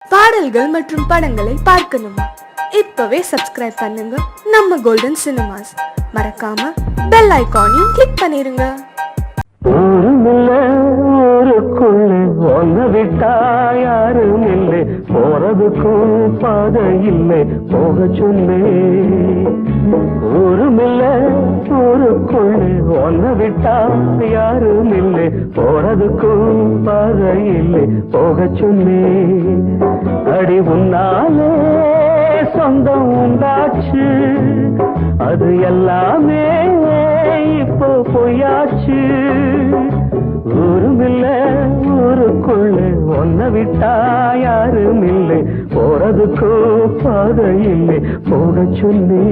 பாடல்கள் மற்றும் படங்களை பார்க்கணுமா? இப்பவே சப்ஸ்கிரைப் பண்ணுங்க நம்ம கோல்டன் சினிமாஸ். மறக்காம பெல் ஐகானையும் கிளிக் பண்ணிருங்க. ஒன்னு விட்டா யாரும் இல்லை, போறதுக்கும் பாதை இல்லை, போக சொல்லு. ஊருமில்ல ஊருக்குள்ளே ஒன்னு விட்டா யாரும் இல்லை, போறதுக்கும் பாதை இல்லை, போக சொல்லு. அடி உன்னாலே சொந்தம் உண்டாச்சு, அது எல்லாமே இப்போ பொய்யாச்சு. ஊருமில்ல ஊருக்குள்ளே ஒன்ன விட்டா யாரும் இல்லை, போறதுக்கோ பாதை இல்லை, போக சொல்லி.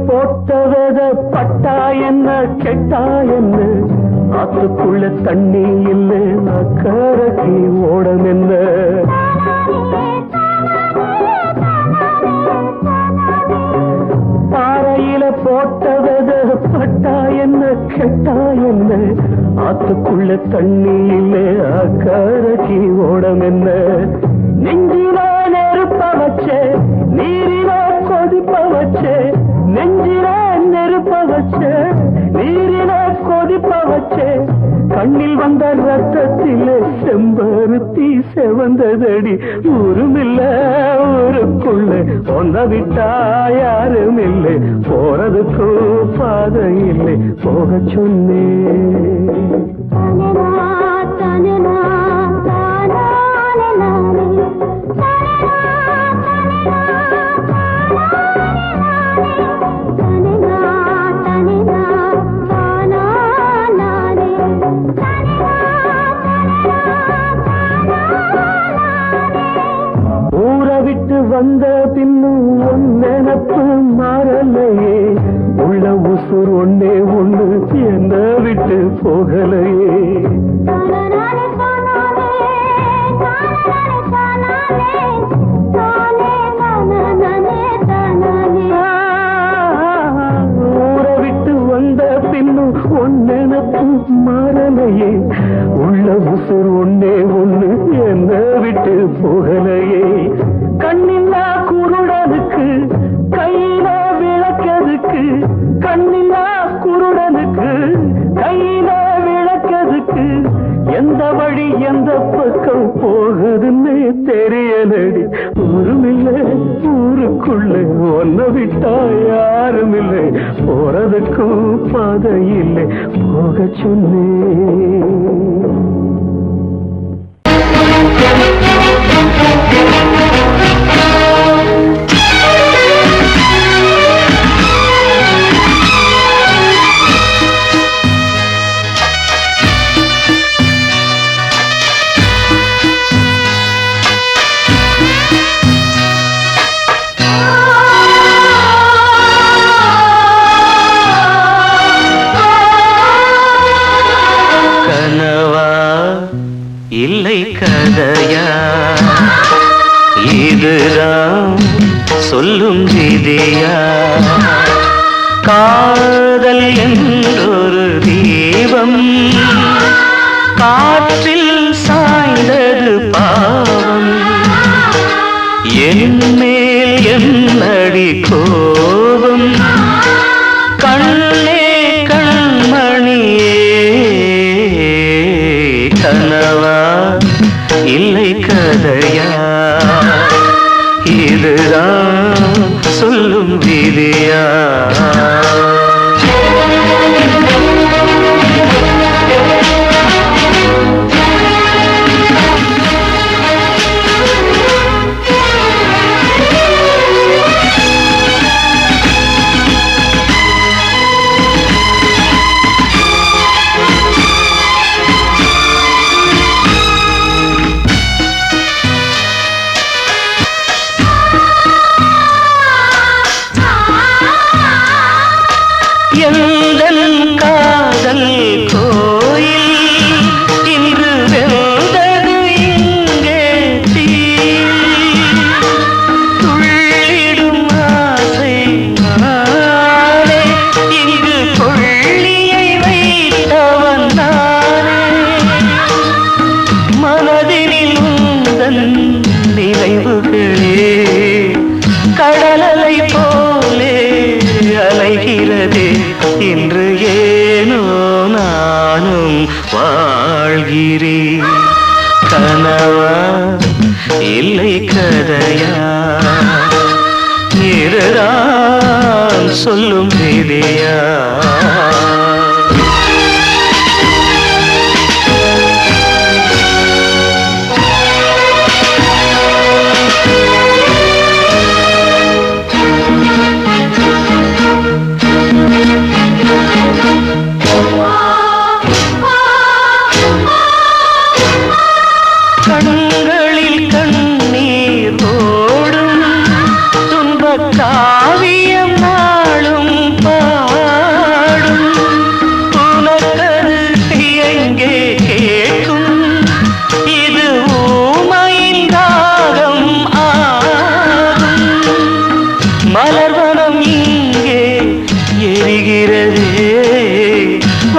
போட்டவத பட்டா என்ன கெட்டா என்ன, ஆத்துக்குள்ள தண்ணி இல்லை, அக்கறைக்கு ஓடம் என்ன. பாறையில போட்டவத பட்டா என்ன கெட்டா என்ன, ஆத்துக்குள்ள தண்ணி இல்லை, அக்கறைக்கு ஓடம் என்ன. நெஞ்சில நெருப்ப வச்சே, நீரில கொதிப்ப வச்சே, நெஞ்சில நெருப்ப வச்சே, நீரில கொதிப்ப வச்சே, கண்ணில் வந்த ரத்தத்திலே செம்பருத்தி செவந்ததடி. ஊருமில்ல ஊருக்குள்ள ஒன்ன விட்டா யாரும் இல்லை, போறதுக்கும் பாதை இல்லை, போக சொன்னே. விட்டு வந்த பின்னும் உன் நினப்பு மாறலையே, உள்ள உசுர் ஒன்னே ஒண்ணு என்ன விட்டு போகலையே. ஊரை விட்டு வந்த பின்னும் உன் நினப்பு மாறலையே, உள்ள உசுர் ஒன்னே ஒண்ணு என்ன விட்டு போகலையே. கண்ணில்லா குருடனுக்கு கையில விளக்கதுக்கு, கண்ணில்லா குருடனுக்கு கையில விளக்கதுக்கு, எந்த வழி எந்த பக்கம் போகுதுன்னு தெரியலடி. ஊருமில்ல ஊருக்குள்ள ஒன்ன விட்டா யாரும் இல்லை, போறதுக்கும் பாதை இல்லை, போக சொன்னே. இல்லை கதையா இதுதான் சொல்லும் விதியா, காதல் என்றொரு தீபம் காற்றில் சாய்ந்தது பாவம், என் மேல் என்னடி கோபம், கண்ணே கண்மணியே. கனவா இல்லை கதையா இதுதான் சொல்லும் விதியா.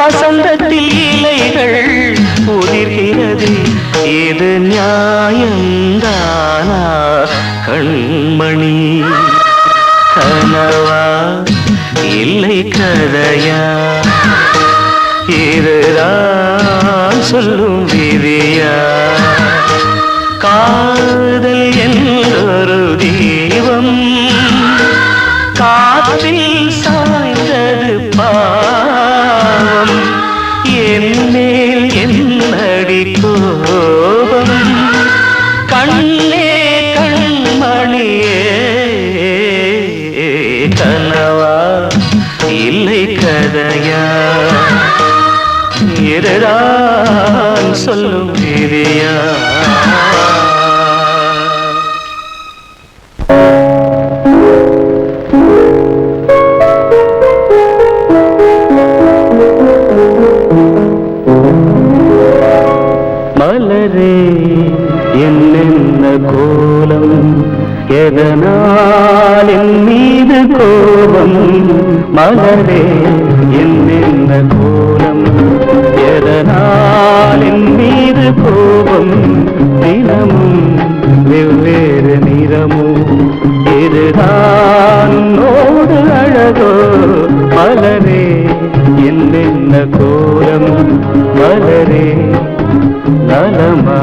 வசந்தத்தில் இலைகள் உதிர்கிறது, இது நியாயந்தானா கண்மணி? கனவா இல்லை கதையா, இதுதான் சொல்லும் விதியா? காதல் என்றொரு தீபம் காற்றில் சாய்ந்தது பாவம், என்னேல் என்னடி கோபம்? கண்ணே கண்மணியே, கனவா இல்லை கதையா, இதுதான் சொல்லும் விதியா? மலரே என்னென்ன கோலம், எதனால் என் மீது கோபம்? மலரே என்னென்ன கோலம், எதனால் என் மீது கோபம்? தினமும் வெவ்வேறு நிறமும், இதுதான் உன்னோடு அழகோ? மலரே என்னென்ன கோலம், மலரே நலமா,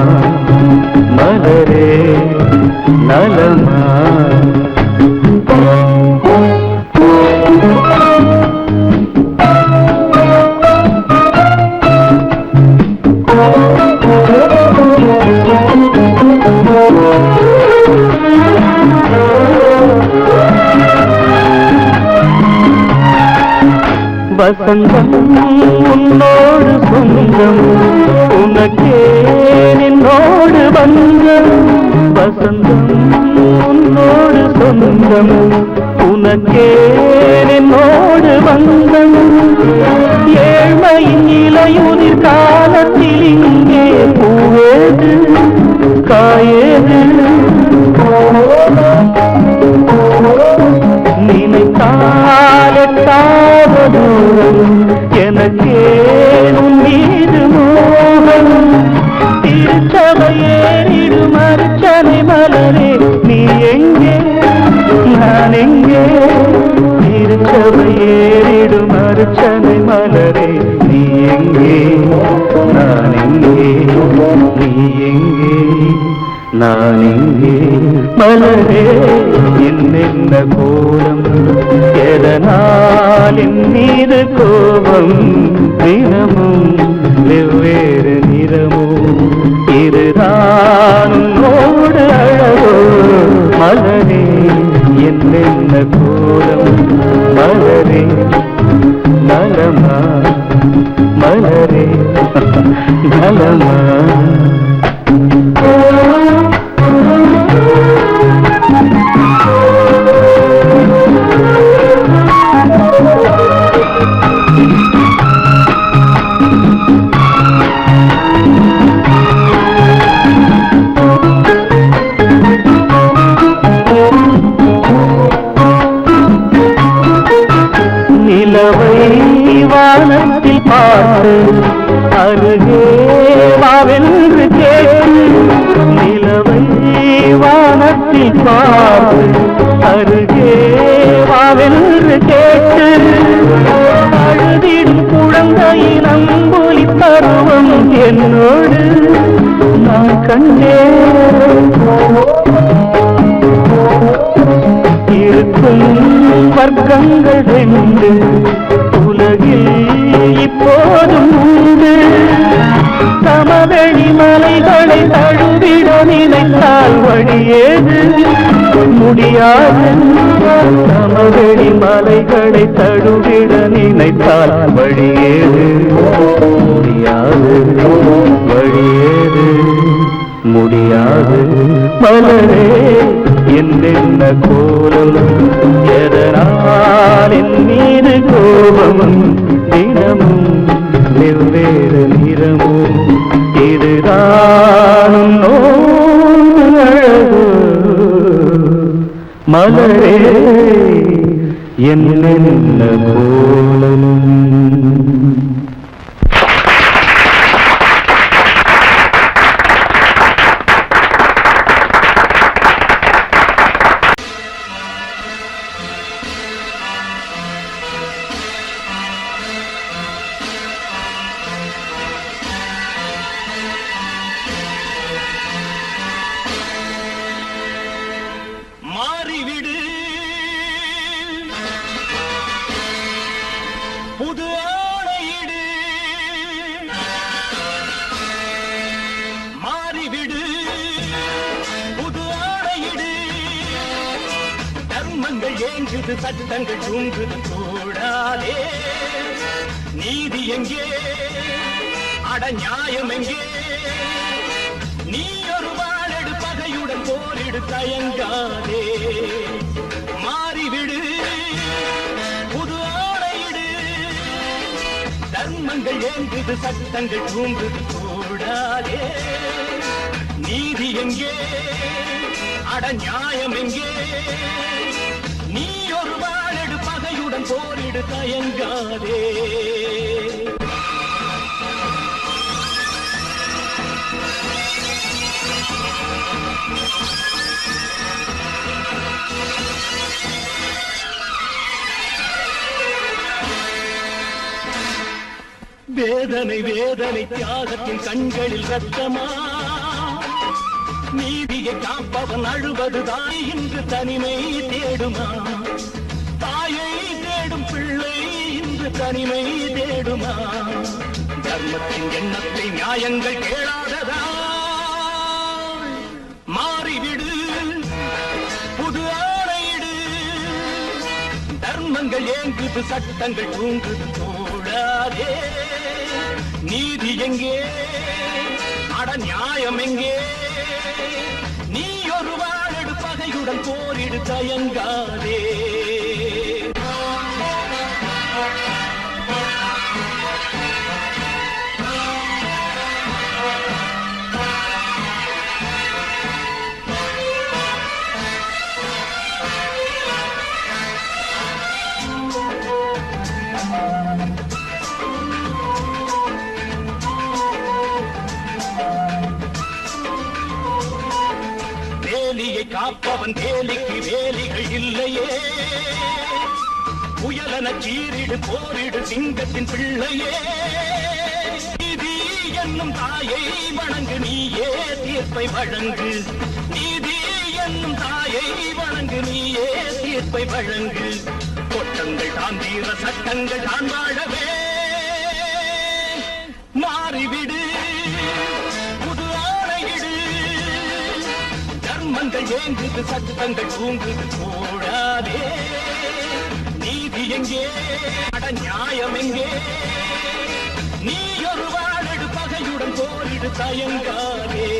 மலரே நலமா? வசந்தம் உன்னோடு சொந்தம், உனக்கே நின்னோடு பந்தம். வசந்தம் உன்னோடு சொந்தம், உனக்கே நின்னோடு பந்தம். ஏழ்மையின் இலையுதிர் காலத்தில் இங்கே பூவேது காயேது? நினைத்தாலெட்டாவது எனக்கேனும் மீது மோகம். திருச்சபையேறிடும் அர்ச்சனை மலரே நீ எங்கே நான் எங்கே? திருச்சபையேறிடும் அர்ச்சனை மலரே நீ எங்கே நான் எங்கே? நீ எங்கே நான் எங்கே? மலரே என்னென்ன கோலம், எதனால் என் மீது கோபம்? தினமும் வெவ்வேறு நிறமும், இதுதான் உன்னோடு அழகோ? மலரே என்னென்ன கோலம், மலரே நலமா, மலரே நலமா? நிலவை வானத்தில் பார்த்து அருகே வாவென்று கேட்டு, நிலவை வானத்தில் பார்த்து அருகே வாவென்று கேட்டு, அழுதிடும் குழந்தையின் அம்புலி பருவம் என்னோடு நான் கண்டேன். இருக்கும் வர்க்கங்கள் ரெண்டு உலகில் இப்போதும் உண்டு. சமவெளி மலைகளை தழுவிட நினைத்தால் வழியேது முடியாது. சமவெளி மலைகளை தழுவிட நினைத்தால் வழியேது முடியாது, வழியேது முடியாது. மலரே என்னென்ன கோலம், எதனால் என் மீது கோபம்? தினமும் வெவ்வேறு நிறமும், இதுதான் உன்னோடு அழகோ? மலரே என்னென்ன கோலம். ஏங்குது சட்டங்கள் தூங்குது கூடாதே நீதி எங்கே அட நியாயம் எங்கே நீ ஒரு வாழெடு பகையுடன் போரிடு தயங்காதே மாறிவிடு புது ஆணையிடு தர்மங்கள் ஏங்குது சட்டங்கள் தூங்குது கூடாதே நீதி எங்கே அட நியாயம் எங்கே நீ ஒரு வாழெடு பகையுடன் போரிடு தயங்காதே வேதனை வேதனை தியாகத்தின் கண்களில் ரத்தமா நீதியை காப்பவன் அழுவது தாய் இன்று தனிமை தேடுமா தாயை தேடும் பிள்ளை இன்று தனிமை தேடுமா தர்மத்தின் எண்ணத்தை நியாயங்கள் கேளாததா மாறிவிடு புது ஆணையிடு தர்மங்கள் ஏங்குது சட்டங்கள் தூங்குது தோழாதே நீதி எங்கே அட நியாயம் எங்கே நீ ஒரு வாழெடு பகையுடன் போரிடு தயங்காதே வேலியை காப்பவன் வேலிக்கு வேலிகள் இல்லையே புயலன சீரிடு போரிடு சிங்கத்தின் பிள்ளையே நீதி என்னும் தாயை வணங்கு நீயே தீர்ப்பை வழங்கு நீதி என்னும் தாயை வணங்கு நீயே தீர்ப்பை வழங்கு கொட்டங்கள் தான் தீர சட்டங்கள் தான் வாழவே மாறிவிடு புது ஆணையிடு தர்மங்கள் ஏங்குது சட்டங்கள் தூங்குது கூடாதே நீதி எங்கே அட நியாயம் எங்கே நீ ஒரு வாழெடு பகையுடன் போரிடு தயங்காதே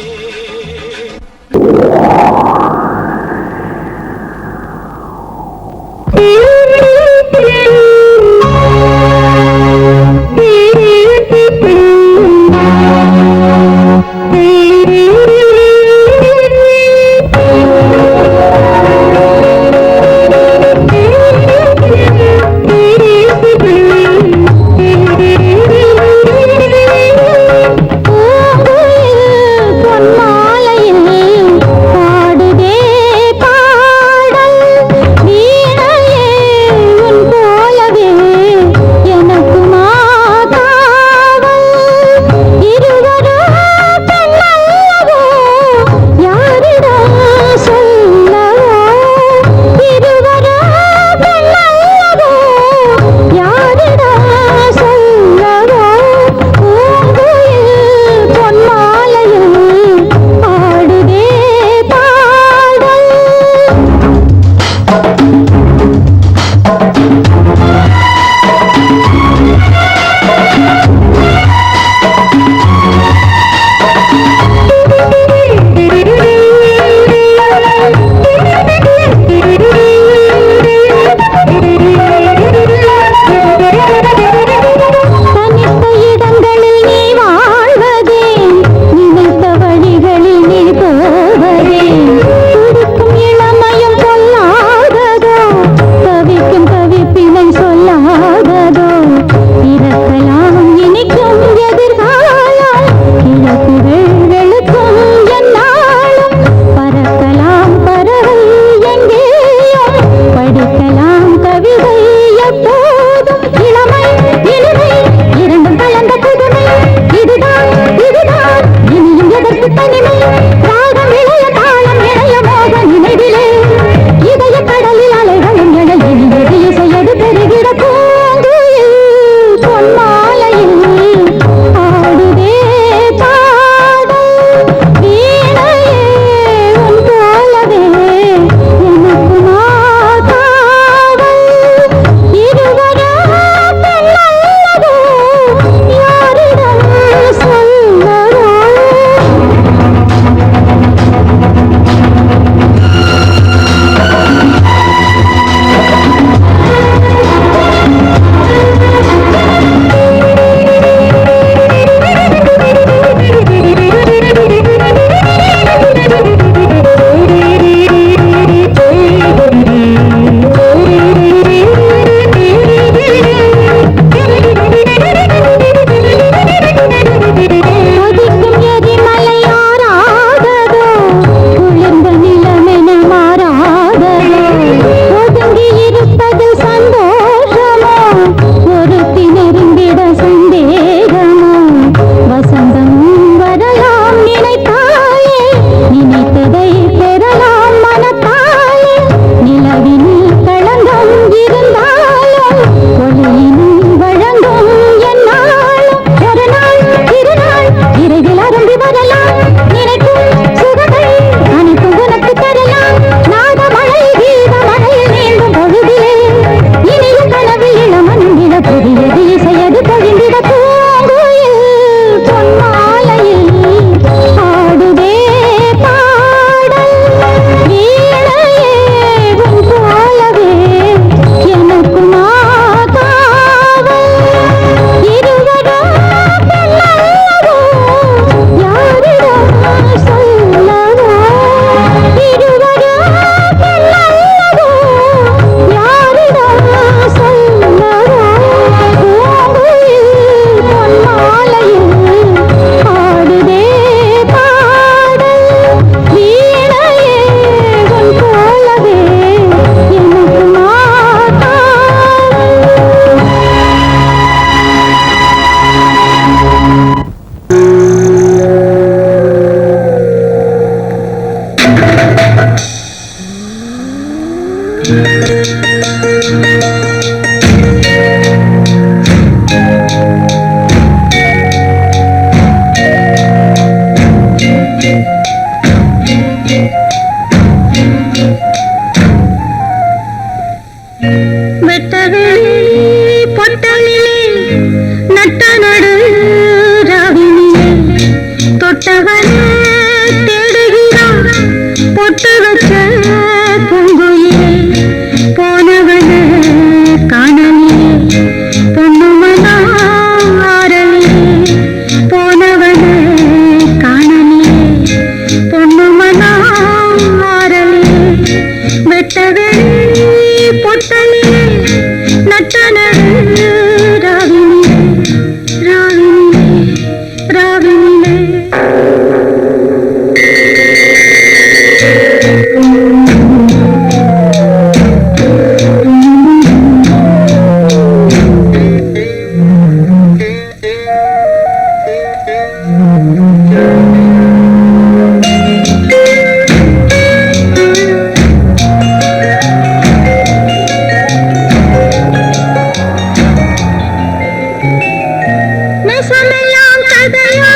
நெசமெல்லாம் கதையா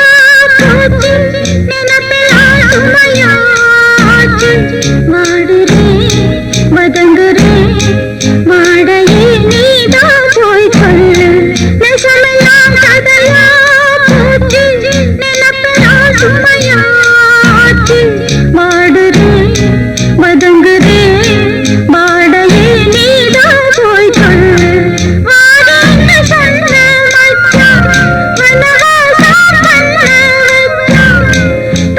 போச்சு நினைப்பெல்லாம் சுமையாச்சு வாடுறேன் வதங்குறேன் வாடையே நீதான் போய் சொல்லு நெசமெல்லாம் கதையா போச்சு நினைப்பெல்லாம் சுமையாச்சு வாடுறேன் வதங்குறேன் வாடையே நீதான் போய் சொல்லு வாடன்னு சொன்ன மச்சான் மனவாசம் பண்ண வச்சான்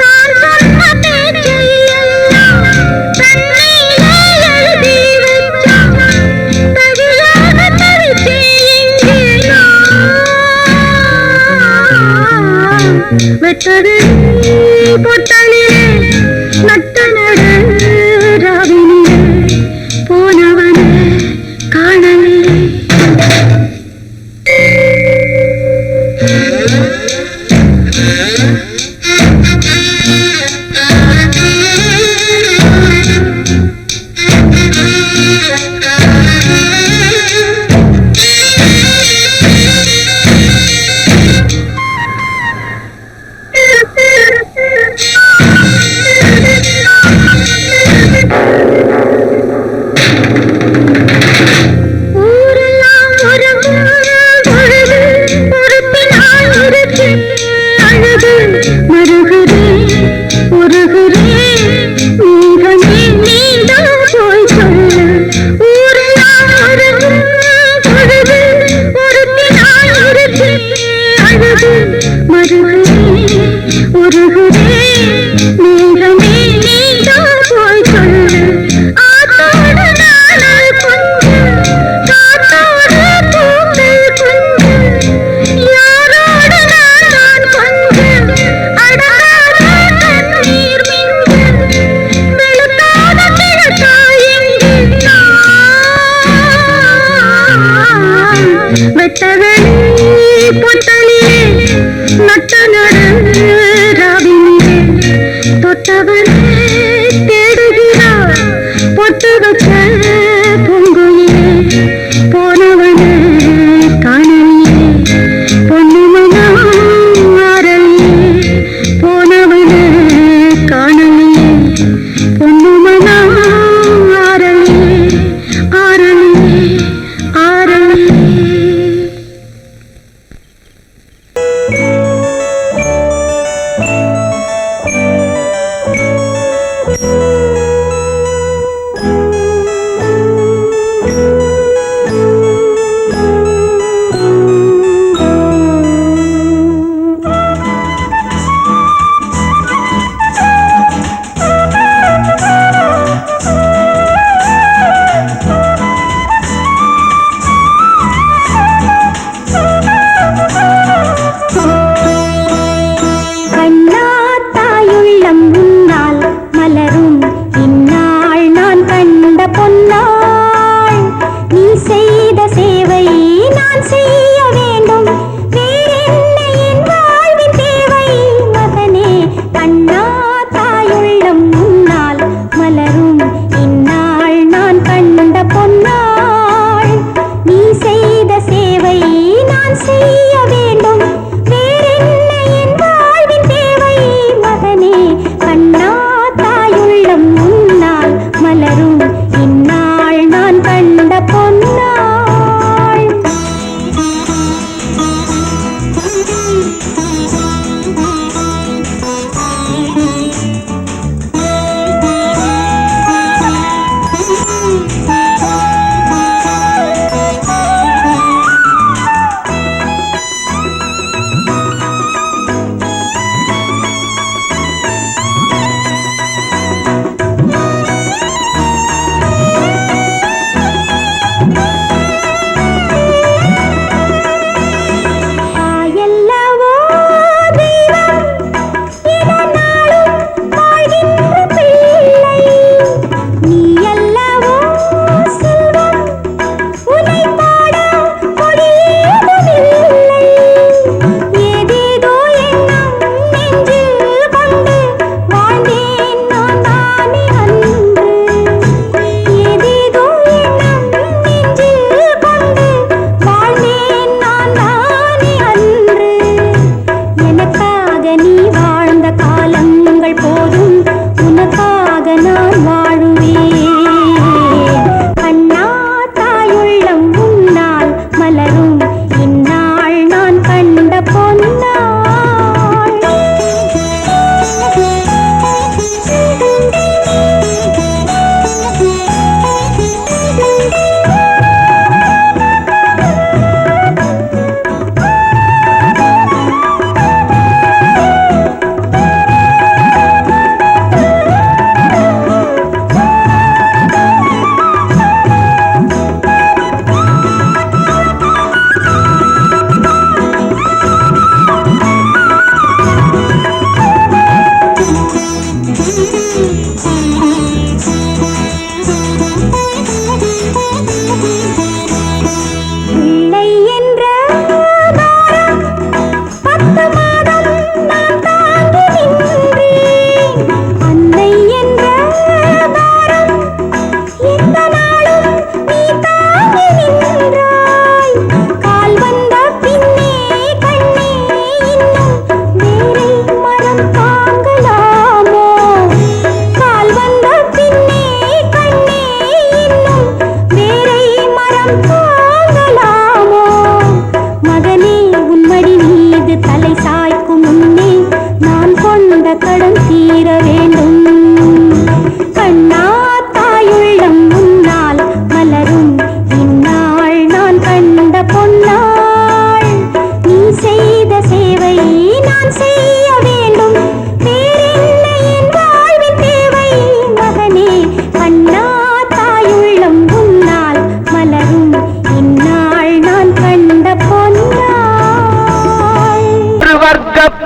தான் சொன்ன பேச்சையெல்லாம் தண்ணியிலே எழுதி வச்சான் தகிலாக தவித்தேன் இங்கே நான் வெட்டது பொட்டலிலே நட்ட நடு ராவினிலே போனவனே காணலே ஊரெல்லாம் உறங்கும் பொழுது பொறுப்பினால் இருக்கு அழுது மருகுறேன் உருகுறேன் நீகமே நீதான் போய் சொல்லு ஊரெல்லாம் உறங்கும் பொழுது பொறுப்பினால் இருக்கு அழுது மருகுறேன் உருகுறேன் நீகமே நீதான் போய் சொல்லு ஆத்தோடு நாள் கொஞ்சம் காத்தோடு பூக்கள் கொஞ்சம் யாரோடு நான் கொஞ்சம் அடங்காத கண்ணீர் மிஞ்சம் வெளுக்காத கிழக்காய் எங்கே நான் வெட்டவெளி பொட்டலிலே நட்ட நடு ராவினிலே தொட்டவனே தேடுகிறார் பொட்டு வச்ச பொங்குயிலே போனவனே காணலியே பொண்ணு மனம் ஆரலியே போனவனே காணலியே பொண்ணு மனம் ஆரலியே ஆரலியே ஆரலியே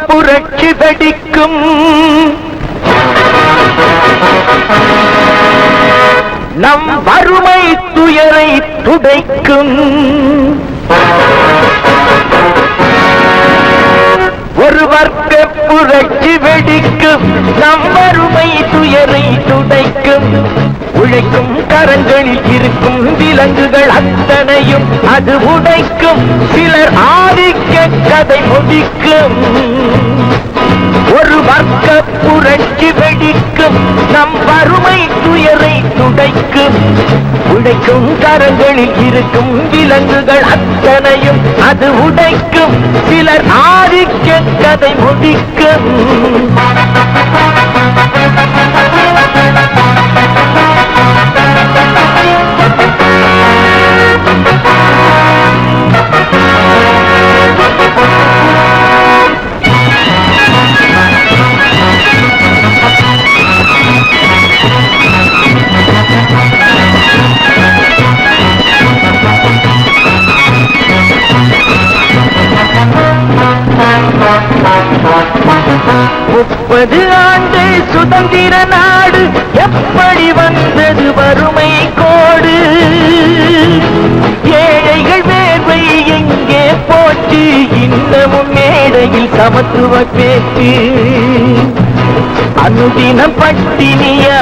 புரட்சி வெடிக்கும். நம் வறுமை துயரை துடைக்கும். ஒரு வர்க்க புரட்சி வெடிக்கும். நம் வறுமை துயரை துடைக்கும். உழைக்கும் கரங்களில் இருக்கும் விலங்குகள் அத்தனையும் அது உடைக்கும். சிலர் ஆதிக்க கதை முடிக்கும். ஒரு வர்க்க புரட்சி வெடிக்கும். நம் வறுமை துயரை துடைக்கும். உழைக்கும் கரங்களில் இருக்கும் விலங்குகள் அத்தனையும் அது உடைக்கும். சிலர் ஆதிக்க கதை முடிக்கும். முப்பது ஆண்டு சுதந்திர நாடு எப்படி வந்தது வறுமை கோடு? ஏழைகள் வேர்வை எங்கே போச்சு? இன்னமும் மேடையில் சமத்துவ பேச்சு. அனுதினம் பட்டினியா?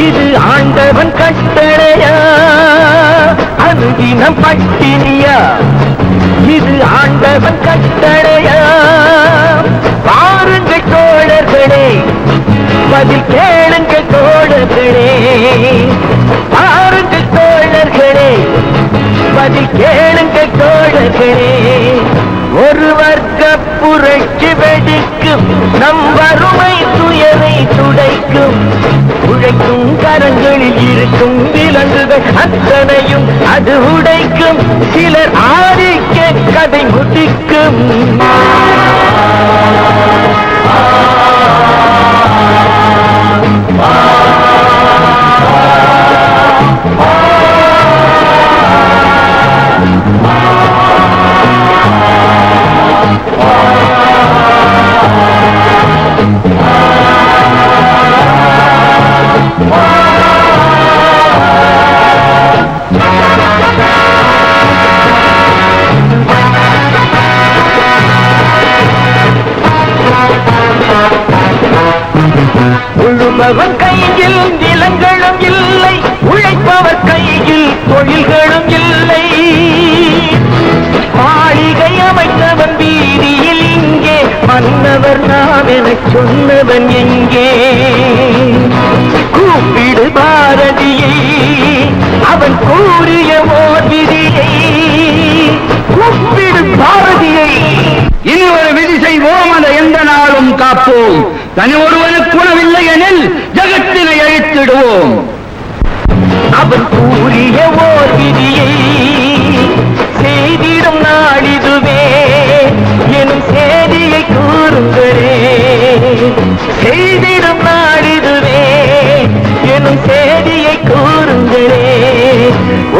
இது ஆண்டவன் கட்டளையா? அனுதினம் பட்டினியா? இது ஆண்டவன் கட்டளையா? பாருங்கள் தோழர்களே, பதில் கேளுங்கள் தோழர்களே. பாருங்கள் தோழர்களே, பதில் கேளுங்கள் தோழர்களே. ஒரு வர்க்க புரட்சி வெடிக்கும். நம் வறுமை துயரை துடைக்கும். உழைக்கும் கரங்களில் இருக்கும் விலங்குகள் அத்தனையும் அது உடைக்கும். சிலர் ஆதிக்க கதை முடிக்கும். உழுபவன் கையில் நிலங்களும் இல்லை. உழைப்பவர் கையில் தொழில்களும் இல்லை. மாளிகை அமைத்தவன் வீதியில் இங்கே. மன்னவர் நாம் என சொன்னவன் எங்கே? கூப்பிடு பாரதியை, அவன் கூறிய ஓர் விதியை. கூப்பிடு பாரதியை. இனி ஒரு விதி செய்வோம், அதை எந்த நாளும் காப்போம். தனி ஒருவனுக்கு உணவில்லை எனில் ஜகத்தினை அழித்திடுவோம். அவன் கூறிய ஓர் விதியை செய்திடும் நாளிதுவே எனும் செய்தியை கூறுங்களே. செய்திடும் நாளிதுவே எனும் செய்தியை கூறுங்களே.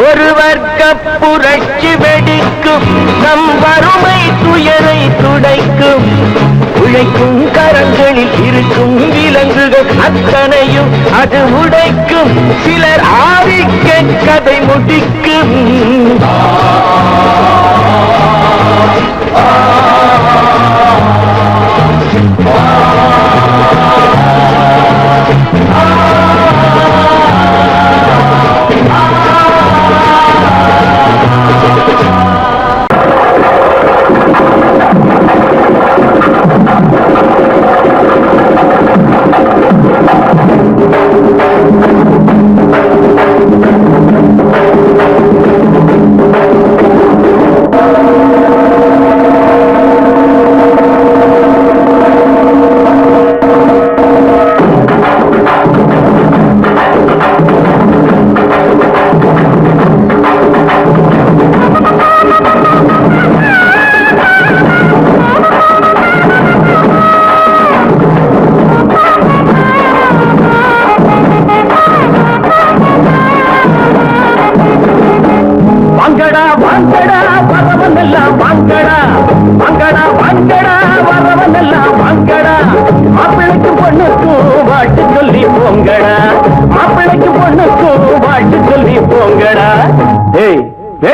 ஒரு வர்க்க புரட்சி வெடிக்கும். நம் வறுமை துயரை துடைக்கும். உழைக்கும் கரங்களில் இருக்கும் விலங்குகள் அத்தனையும் அது உடைக்கும். சிலர் ஆதிக்க கதை முடிக்கும்.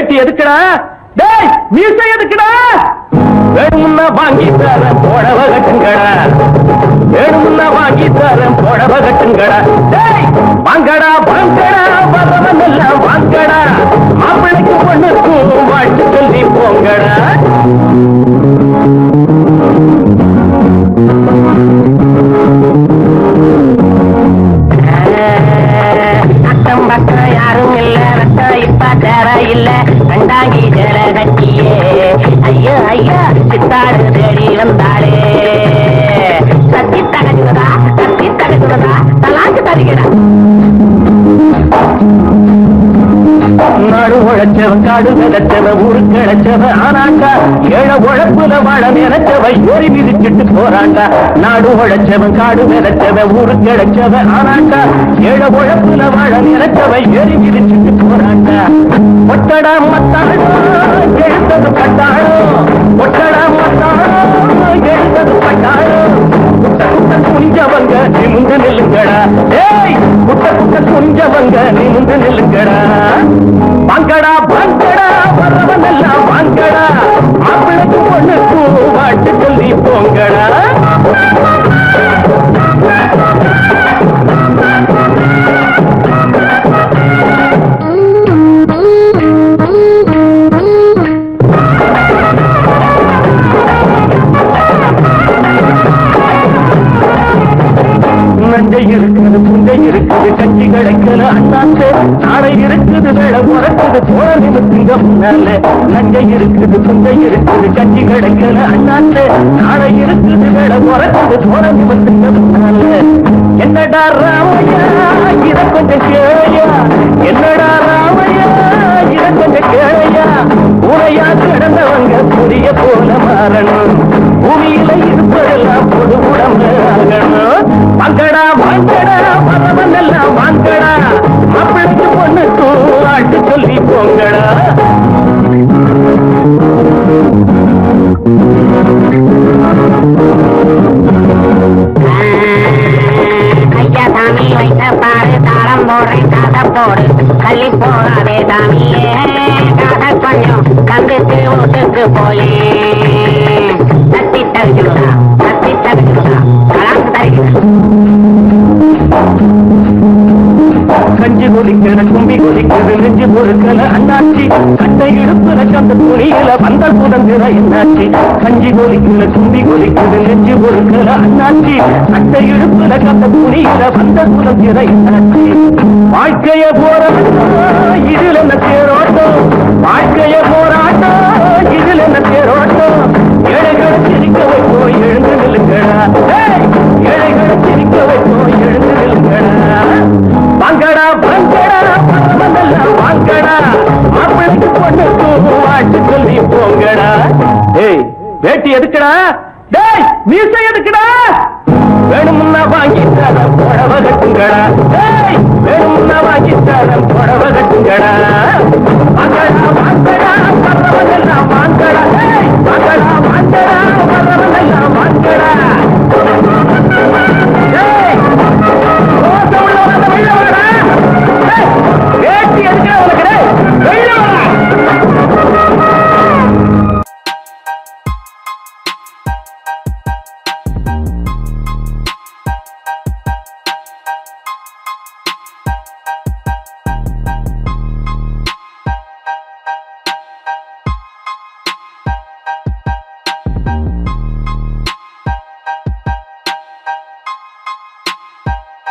வேட்டி எதுக்குடா? டேய் மீசை எதுக்குடா? வேணும்னா வாங்கி தரேன் புடவை கட்டுங்கடா, வேணும்னா வாங்கி தரேன் புடவை கட்டுங்கடா. டேய் வாங்கடா வாங்கடா வரவன் எல்லாம் வாங்கடா, மாப்பிளைக்கு பொண்ணுக்கும் வாழ்த்து சொல்லி போங்கடா. அக்கம் பக்கம் யாரும் இல்ல, ரத்தம் இப்ப தேர இல்ல, கண்டாங்கி ஜல கட்டியே ஐயோ ஐயா சித்தாடு தேடி வந்தாளே. கத்தி தகச்சுதா தலாக்கு தருகிறா. நாடு உழைச்சவன் காடு விளைச்சவன் ஊரு கிழச்சவன் ஆனாண்டா, ஏழ உழைப்புல வாழ நினைச்சவன் ஏறி மிதிச்சுட்டு போறாண்டா. நாடு உழைச்சவன் காடு விளைச்சவன் ஊரு கிழச்சவன் ஆனாண்டா, ஏழ உழைப்புல வாழ நினைச்சவன் ஏறி மிதிச்சுட்டு போறாண்டா. ஒட்டடா மத்தாடோ எழுந்தது பட்டாளோ, ஒட்டடா மத்தாடோ எழுந்தது பட்டாளோ. குட்ட குட்ட குஞ்சவங்க நிமிந்து நில்லுங்கடா, ஏய் குட்ட குட்ட குஞ்சவங்க நிமிந்து நில்லுங்கடா. வாங்கடா வாங்கடா வரவன் எல்லாம் வாங்கடா, மாப்பிளைக்கு பொண்ணுக்கு வாட்டு சொல்லி போங்கடா. நஞ்சை இருக்குது புஞ்சை இருக்குது கஞ்சி கிடைக்கல அண்ணாத்து, நாளை இருக்குது வேலை உறக்குது போல நிமித்துங்க முன்னால. நஞ்சை இருக்குது புஞ்சை இருக்குது கஞ்சி கிடைக்கல அண்ணாத்து, நாளை இருக்குது வேலை உறக்குது போல நிமித்துங்க முன்னால. என்னடா ராமையா இத கொஞ்சம் கேளையா, என்னடா ராமையா இத கொஞ்சம் கேளையா. உரையா கிடந்தவங்க புரிய போல மாறணும், பூமியில இருப்பதெல்லாம் பொது உடம்பு ஆகணும். வாங்கடா வாங்கடா வரவன் எல்லாம் வாங்கடா, மாப்பிளைக்கு பொண்ணுக்கு வாழ்த்து சொல்லி போங்கடா. ஐயா சாமி வைத்த பாரு தாளம் போடுறேன் காதை போடு, கள்ளி போகாதே சாமியே காதை கொஞ்சம் கந்துக்கு வீட்டுக்கு போயே. தத்தி தகுச்சுடா கலாக்கு தருகிறேன். கஞ்சி கொதிக்கிற கும்பி கொதிக்கிறது நெஞ்சு பொறுக்கல அண்ணாச்சி, கட்டை இடுப்புல கந்த துணியில வந்தல் புதங்குற என்னாச்சி. கஞ்சி கொதிக்கிற கும்பி கொதிக்கிறது நெஞ்சு பொறுக்கல அண்ணாச்சி, கட்டை இடுப்புல கந்த துணியில வந்தல் புதங்குற என்னாச்சி. வாழ்க்கைய போராட்டம் இதில் என்ன தேரோட்டம், வாழ்க்கைய போராட்டம் இதில் என்ன தேரோட்டம். ஏழைகளை சிரிக்க வைப்போம் எழுந்து நில்லுங்கடா, ஏழைகளை சிரிக்க வைப்போம் எழுந்து நில்லுங்கடா. வாங்கடா வாங்கடா வரவனெல்லாம் வாங்கடா, மாப்பிளைக்கு பொண்ணுக்கு வாழ்த்து சொல்லி போங்கடா. டேய் வேட்டி எதுக்குடா? டேய் மீசை எதுக்குடா? வேணும்னா வாங்கி தரேன் புடவை கட்டுங்கடா, டேய் வேணும்னா வாங்கி தரேன் புடவை கட்டுங்கடா. வாங்கடா வாங்கடா வரவனெல்லாம் வாங்கடா.